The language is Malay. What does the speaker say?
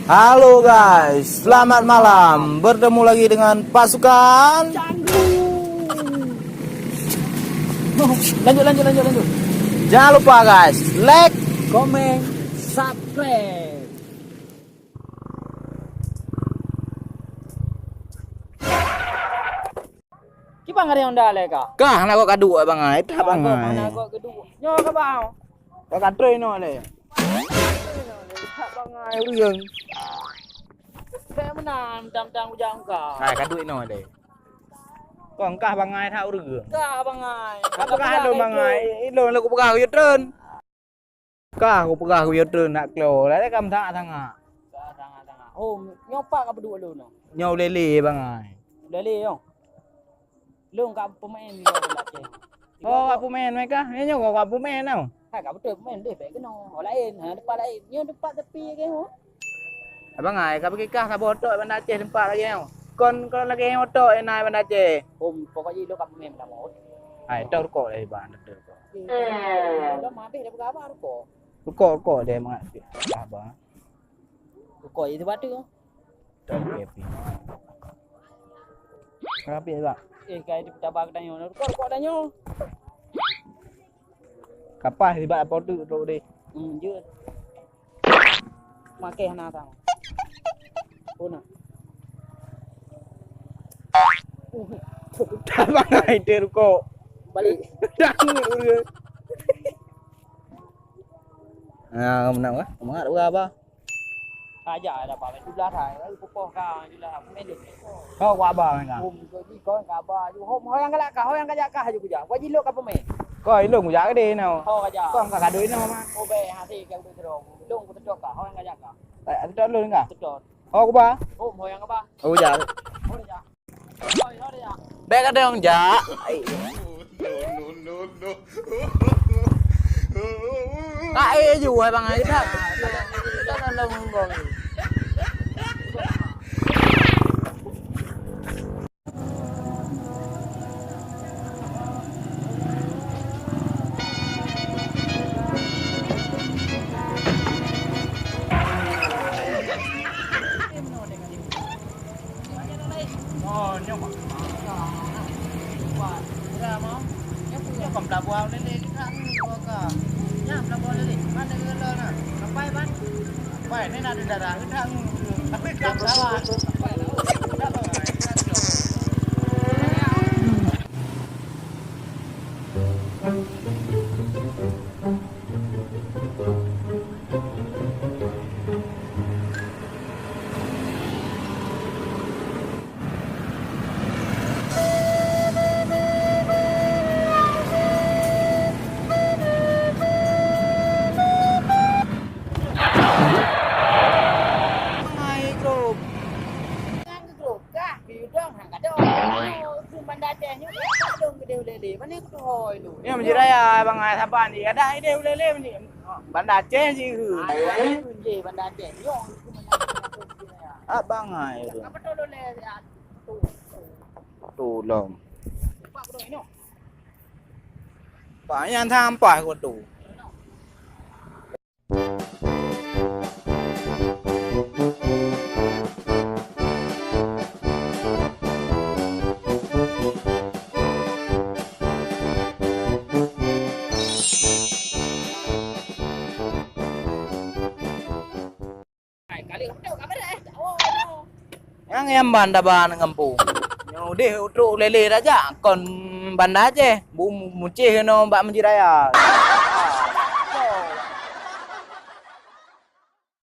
Halo guys, selamat malam. Bertemu lagi dengan pasukan Lanjut. Jangan lupa guys, like, Komen, subscribe. Kita ngari yang dah leka. kah nak kau kadu bang ai, tak bang Mana ai. kau kedua? Nyo ke bang? Kau katoi no le. Tak bang ai. Riang. Saya menang tang ujang kau. Hai kadu no le. Kau kah bang ai thau riang. Kah bang ai. Apa kah lo bang ai? Lo là aku pegah yo trơn. Kah aku pegah yo trơn nak klo. Lai kam tha thang ah. Kah tang. Oh, nyopak ka berdua lu no. Nhau lele bang ai. Lele yo. Lu ka pemain ni lah cik. Oh, apa main mereka? Ini kau apa main tau? Hai ka betul pemain deh baik kena. Orang lain, depan lain. Nyo depan tepi ke ho. Abang ai, kau pergi kah kau botok bandar Aceh tempat lagi tau. Kon lagi yang otok enai bandar Aceh. Pokoknya lu ka pemain dah mau. Ai, tau rukok dah bang, tau rukok. Dah mabih dah berapa kau? Rukok dia mak. Abang. Kau itu batu. Tak happy. Kenapa ya, Bang? Kaya di tabak dah nyo. Kau dah nyo. Kapal tiba apa tu deh. Je. Makai hana tang. Ona. Abang ai dia rukok. Balik. Dang dia. Ah, kamu nak apa? Kamu nak berapa? Aja dah apa. Jumlah thai. Popoh ka jumlah pemain dia. Kau buat apa mereka? Kau ka ba. Hoang ka ka, hoang ka ja ka ju ja. Kau jilo ka pemain. Kau ilung jak dia nào. Ho ka ja. Kau enggak kado ini mah. Ho be hati ka tu terong. Long ku tetok ka, hoang ka ja ka. Tak ada lu enggak? Tetot. Oh, aku ba? Hoang ka ba. Oh, jak. Ho ja. Ho ja. Bek ada yang jak. Ai ju hai bang ai tak. Tak ada ngong. Oh, nyok. Wah, dah mau. Nyok kom pelabuhan lele kita gua ka. Ya, pelabuhan lele. Mana gelar na? Sampai ban. Sampai ni ada darah kita. Tapi tak salah. Sampai dah. Dah bawa. Ini menjirai ya bang ai saban ni ada ide lele ni. Bandar Aceh je ke? Bandar Aceh. Yo. Abang ai tu. Apa tu le? Tolong. Pak bro ini. Banyak sampai kau tu. Yang bandar ban ngampung. Yang deh utru lele raja kon bandar je. Bu muncih no mbak menjiraya.